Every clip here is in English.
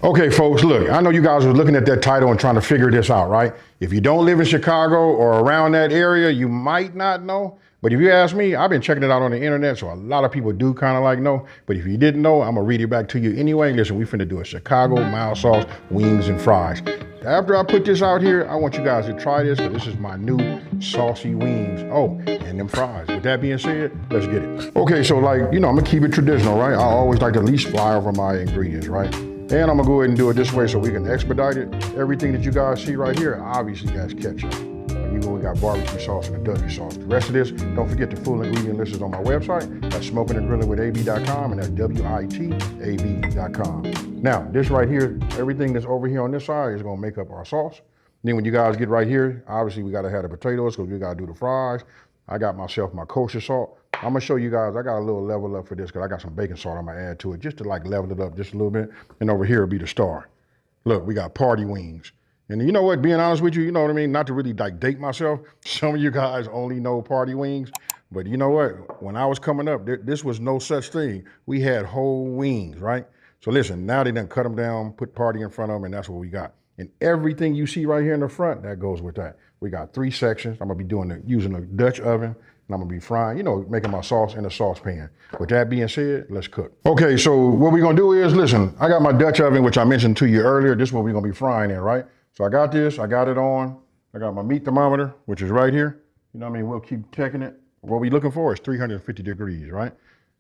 Okay, folks, look, I know you guys are looking at that title and trying to figure this out, right? If you don't live in Chicago or around that area, you might not know. But if you ask me, I've been checking it out on the internet, so a lot of people do kind of like know. But if you didn't know, I'm gonna read it back to you anyway. Listen, we finna do a Chicago mild sauce, wings, and fries. After I put this out here, I want you guys to try this, because this is my new saucy wings. Oh, and them fries. With that being said, let's get it. Okay, so I'm gonna keep it traditional, right? I always like to at least fly over my ingredients, right? And I'm gonna go ahead and do it this way so we can expedite it. Everything that you guys see right here, obviously that's ketchup. We got barbecue sauce and a W sauce. The rest of this, don't forget the full ingredient list is on my website. That's smokinandgrillingwithab.com, and that's WITAB.com. Now, this right here, everything that's over here on this side is gonna make up our sauce. Then when you guys get right here, obviously we gotta have the potatoes because we gotta do the fries. I got myself my kosher salt. I'm gonna show you guys, I got a little level up for this because I got some baking salt I'm gonna add to it just to level it up just a little bit. And over here will be the star. Look, we got party wings. And you know what, being honest with you, you know what I mean? Not to really date myself. Some of you guys only know party wings. But you know what? When I was coming up, this was no such thing. We had whole wings, right? So listen, now they done cut them down, put party in front of them, and that's what we got. And everything you see right here in the front, that goes with that. We got 3 sections. I'm gonna be using a Dutch oven, and I'm gonna be frying, making my sauce in a saucepan. With that being said, let's cook. Okay, so what we're gonna do is, listen, I got my Dutch oven, which I mentioned to you earlier. This is what we're gonna be frying in, right? So I got this, I got it on. I got my meat thermometer, which is right here. You know what I mean? We'll keep checking it. What we're looking for is 350 degrees, right?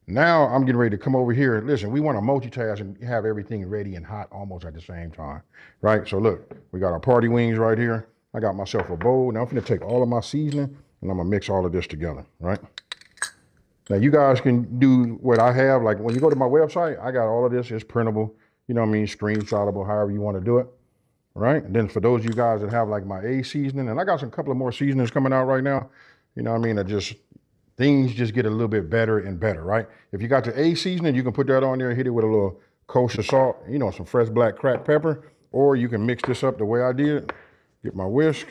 Now I'm getting ready to come over here. Listen, we want to multitask and have everything ready and hot almost at the same time, right? So look, we got our party wings right here. I got myself a bowl. Now I'm gonna take all of my seasoning and I'm gonna mix all of this together, right? Now you guys can do what I have. Like when you go to my website, I got all of this. It's printable, you know what I mean? Screenshotable, however you want to do it. Right? And then for those of you guys that have like my A seasoning, and I got some couple of more seasonings coming out right now, you know what I mean? Things just get a little bit better and better, right? If you got the A seasoning, you can put that on there and hit it with a little kosher salt, some fresh black cracked pepper, or you can mix this up the way I did. Get my whisk.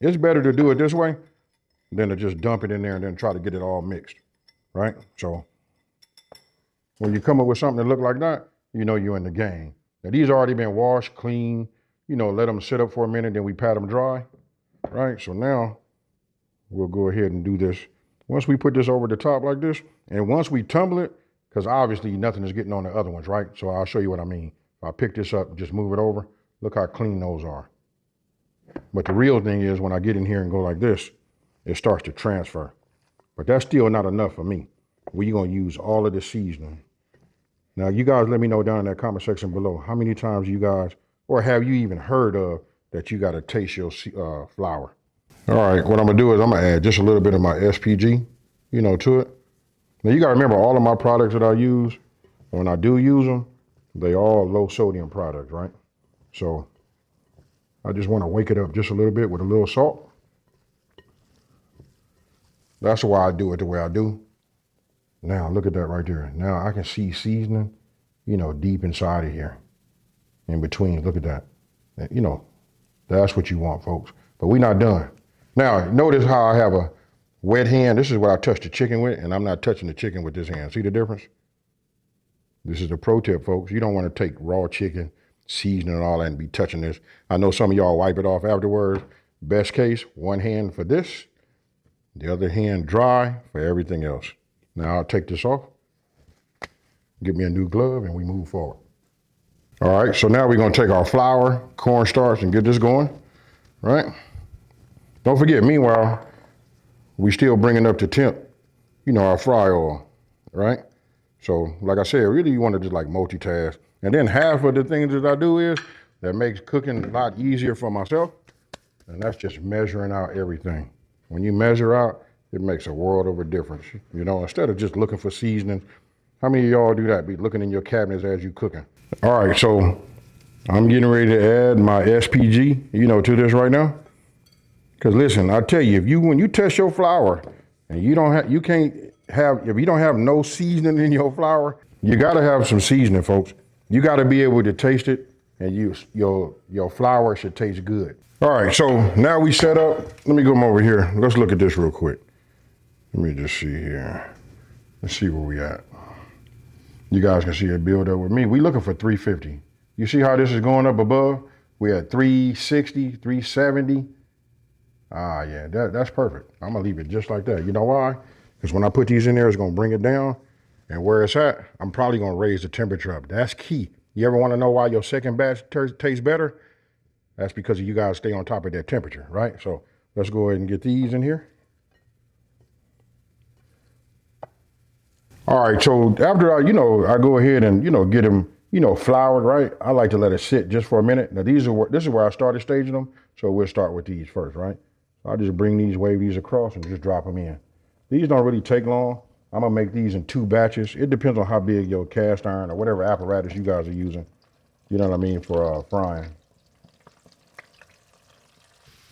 It's better to do it this way than to just dump it in there and then try to get it all mixed, right? So when you come up with something that look like that, you know you're in the game. Now these already been washed, clean, let them sit up for a minute, then we pat them dry, right? So now we'll go ahead and do this. Once we put this over the top like this, and once we tumble it, because obviously nothing is getting on the other ones, right? So I'll show you what I mean. If I pick this up, just move it over, look how clean those are. But the real thing is when I get in here and go like this, it starts to transfer. But that's still not enough for me. We're gonna use all of the seasoning. Now, you guys let me know down in that comment section below, how many times you guys, or have you even heard of that you got to taste your flour? All right, what I'm gonna do is I'm gonna add just a little bit of my SPG, to it. Now, you gotta remember all of my products that I use, when I do use them, they all low sodium products, right? So I just wanna wake it up just a little bit with a little salt. That's why I do it the way I do. Now, look at that right there. Now I can see seasoning, deep inside of here. In between, look at that. That's what you want, folks. But we're not done. Now, notice how I have a wet hand. This is what I touch the chicken with, and I'm not touching the chicken with this hand. See the difference? This is a pro tip, folks. You don't want to take raw chicken, seasoning and all that and be touching this. I know some of y'all wipe it off afterwards. Best case, one hand for this, the other hand dry for everything else. Now I'll take this off, get me a new glove, and we move forward. All right, so now we're gonna take our flour, cornstarch, and get this going, right? Don't forget, meanwhile, we still bringing up to temp, our fry oil, right? So like I said, really you wanna just multitask. And then half of the things that I do is, that makes cooking a lot easier for myself, and that's just measuring out everything. When you measure out, it makes a world of a difference. Instead of just looking for seasoning, how many of y'all do that? Be looking in your cabinets as you cooking. All right, so I'm getting ready to add my SPG, to this right now. Because listen, I tell you, when you test your flour and if you don't have no seasoning in your flour, you gotta have some seasoning, folks. You gotta be able to taste it, and your flour should taste good. All right, so now we set up. Let me come over here. Let's look at this real quick. Let me just see here. Let's see where we at. You guys can see it build up with me. We looking for 350. You see how this is going up above? We're at 360, 370. Ah, yeah, that's perfect. I'm gonna leave it just like that. You know why? Because when I put these in there, it's gonna bring it down. And where it's at, I'm probably gonna raise the temperature up. That's key. You ever wanna know why your second batch tastes better? That's because you guys stay on top of that temperature, right? So let's go ahead and get these in here. All right, so after I go ahead and, get them, floured, right? I like to let it sit just for a minute. Now this is where I started staging them. So we'll start with these first, right? So I'll just bring these, wave these across and just drop them in. These don't really take long. I'm gonna make these in 2 batches. It depends on how big your cast iron or whatever apparatus you guys are using, you know what I mean, for frying.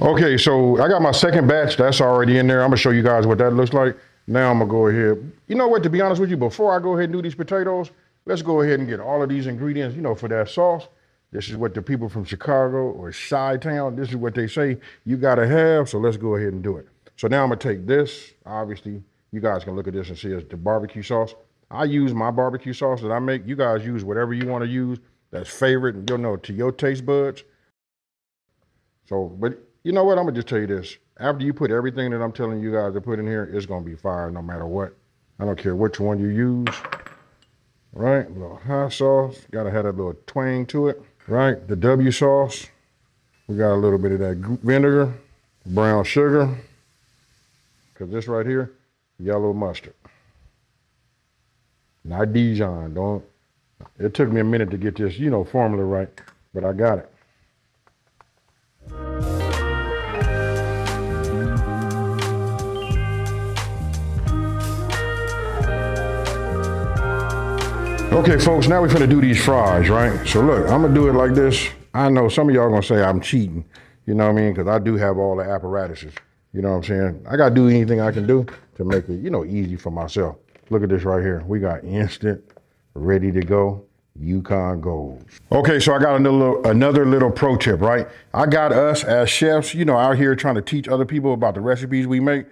Okay, so I got my second batch, that's already in there. I'm gonna show you guys what that looks like. Now I'm gonna go ahead. You know what, to be honest with you, before I go ahead and do these potatoes, let's go ahead and get all of these ingredients, for that sauce. This is what the people from Chicago or Chi-Town, this is what they say you gotta have, so let's go ahead and do it. So now I'm gonna take this, obviously, you guys can look at this and see it's the barbecue sauce. I use my barbecue sauce that I make. You guys use whatever you wanna use that's favorite, to your taste buds. So, but you know what, I'm gonna just tell you this. After you put everything that I'm telling you guys to put in here, it's gonna be fire no matter what. I don't care which one you use, right? A little hot sauce, gotta have a little twang to it, right? The W sauce, we got a little bit of that vinegar, brown sugar, because this right here, yellow mustard. Not Dijon, it took me a minute to get this, formula right, but I got it. Okay, folks, now we're gonna do these fries, right? So look, I'm gonna do it like this. I know some of y'all gonna say I'm cheating, you know what I mean? Because I do have all the apparatuses, you know what I'm saying? I gotta do anything I can do to make it, easy for myself. Look at this right here. We got instant, ready to go, Yukon Gold. Okay, so I got another little pro tip, right? I got us as chefs, out here trying to teach other people about the recipes we make.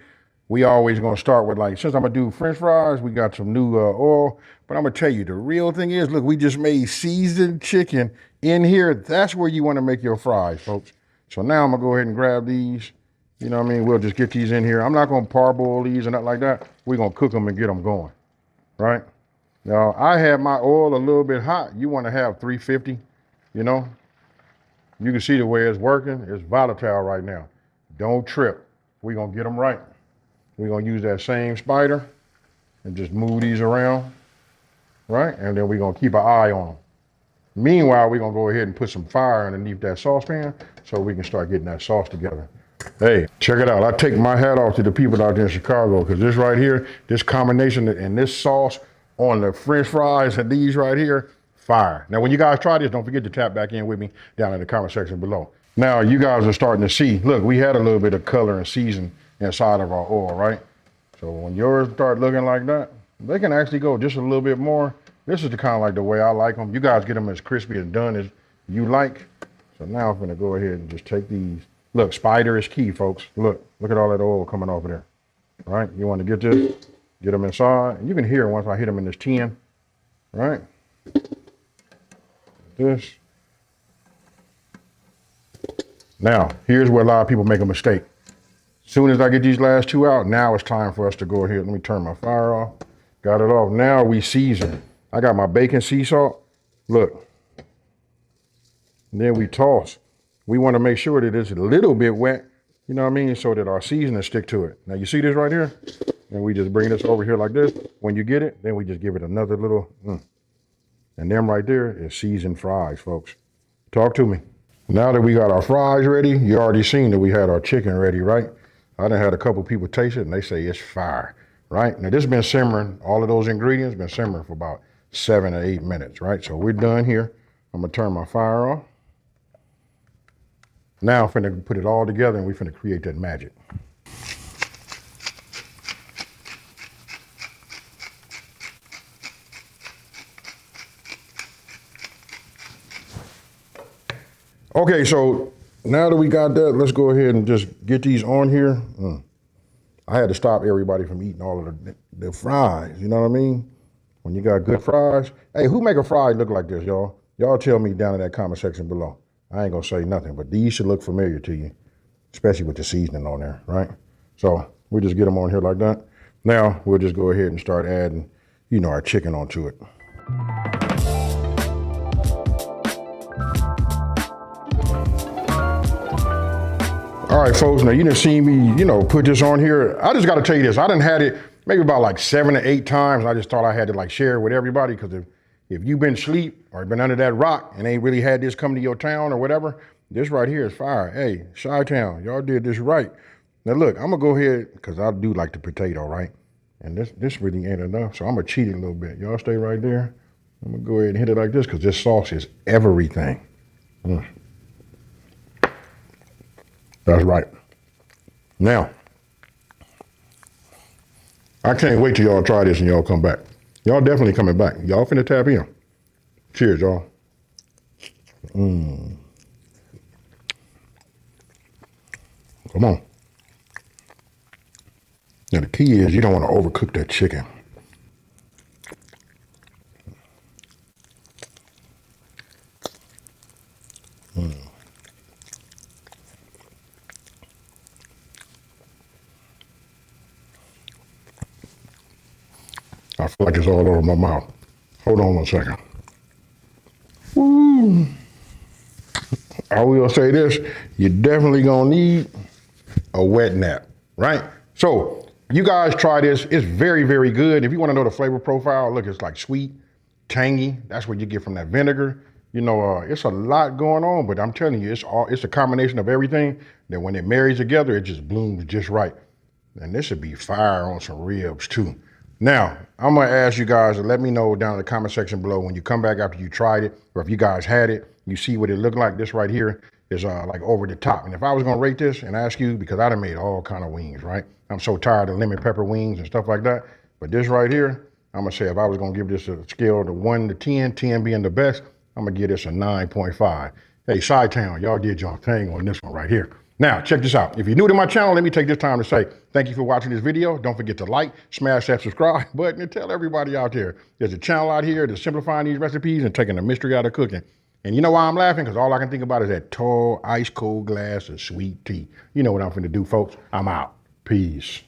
We always gonna start with since I'm gonna do French fries, we got some new oil, but I'm gonna tell you, the real thing is, look, we just made seasoned chicken in here. That's where you wanna make your fries, folks. So now I'm gonna go ahead and grab these, you know what I mean? We'll just get these in here. I'm not gonna parboil these or nothing like that. We're gonna cook them and get them going, right? Now, I have my oil a little bit hot. You wanna have 350, You can see the way it's working. It's volatile right now. Don't trip. We're gonna get them right. We're gonna use that same spider and just move these around, right? And then we're gonna keep an eye on them. Meanwhile, we're gonna go ahead and put some fire underneath that saucepan so we can start getting that sauce together. Hey, check it out. I take my hat off to the people out there in Chicago, because this right here, this combination and this sauce on the French fries and these right here, fire. Now, when you guys try this, don't forget to tap back in with me down in the comment section below. Now, you guys are starting to see, look, we had a little bit of color and season inside of our oil, right? So when yours start looking like that, they can actually go just a little bit more. This is the kind of like the way I like them. You guys get them as crispy and done as you like. So now I'm gonna go ahead and just take these. Look, spider is key, folks. Look at all that oil coming off of there. All right, you wanna get this, get them inside. And you can hear once I hit them in this tin, right? This. Now, here's where a lot of people make a mistake. Soon as I get these last 2 out, now it's time for us to go ahead. Let me turn my fire off. Got it off. Now we season. I got my bacon sea salt. Look. And then we toss. We want to make sure that it's a little bit wet, you know what I mean, so that our seasoning stick to it. Now you see this right here? And we just bring this over here like this. When you get it, then we just give it another little, And them right there is seasoned fries, folks. Talk to me. Now that we got our fries ready, you already seen that we had our chicken ready, right? I done had a couple people taste it and they say it's fire, right? Now this has been simmering, all of those ingredients been simmering for about 7 or 8 minutes, right? So we're done here. I'm gonna turn my fire off. Now I'm finna put it all together and we're finna create that magic. Okay, so now that we got that, let's go ahead and just get these on here. I had to stop everybody from eating all of the fries, you know what I mean? When you got good fries, hey, who make a fry look like this, y'all? Y'all tell me down in that comment section below. I ain't gonna say nothing, but these should look familiar to you, especially with the seasoning on there, right? So we just get them on here like that. Now we'll just go ahead and start adding, you know, our chicken onto it. All right, folks, now you done seen me, you know, put this on here. I just gotta tell you this, I done had it maybe about like 7 or 8 times. I just thought I had to like share it with everybody, because if you've been asleep or been under that rock and ain't really had this come to your town or whatever, this right here is fire. Hey, Chi-Town, y'all did this right. Now look, I'm gonna go ahead, because I do like the potato, right? And this really ain't enough, so I'm gonna cheat it a little bit. Y'all stay right there. I'm gonna go ahead and hit it like this, because this sauce is everything. That's right. Now, I can't wait till y'all try this and y'all come back. Y'all definitely coming back. Y'all finna tap in. Cheers, y'all. Come on. Now the key is you don't want to overcook that chicken. I feel like it's all over my mouth. Hold on 1 second. Woo. I will say this, you're definitely gonna need a wet nap, right? So you guys try this. It's very, very good. If you want to know the flavor profile, look, it's like sweet, tangy. That's what you get from that vinegar. You know, it's a lot going on, but I'm telling you, it's a combination of everything that when it marries together, it just blooms just right. And this should be fire on some ribs too. Now, I'm gonna ask you guys to let me know down in the comment section below when you come back after you tried it, or if you guys had it, you see what it looked like. This right here is like over the top. And if I was gonna rate this and ask you, because I done made all kind of wings, right? I'm so tired of lemon pepper wings and stuff like that. But this right here, I'm gonna say if I was gonna give this a scale of 1 to 10, 10 being the best, I'm gonna give this a 9.5. Hey, Chi-Town, y'all did y'all thing on this one right here. Now, check this out. If you're new to my channel, let me take this time to say thank you for watching this video. Don't forget to like, smash that subscribe button, and tell everybody out there there's a channel out here that's simplifying these recipes and taking the mystery out of cooking. And you know why I'm laughing? Because all I can think about is that tall, ice cold glass of sweet tea. You know what I'm finna do, folks. I'm out. Peace.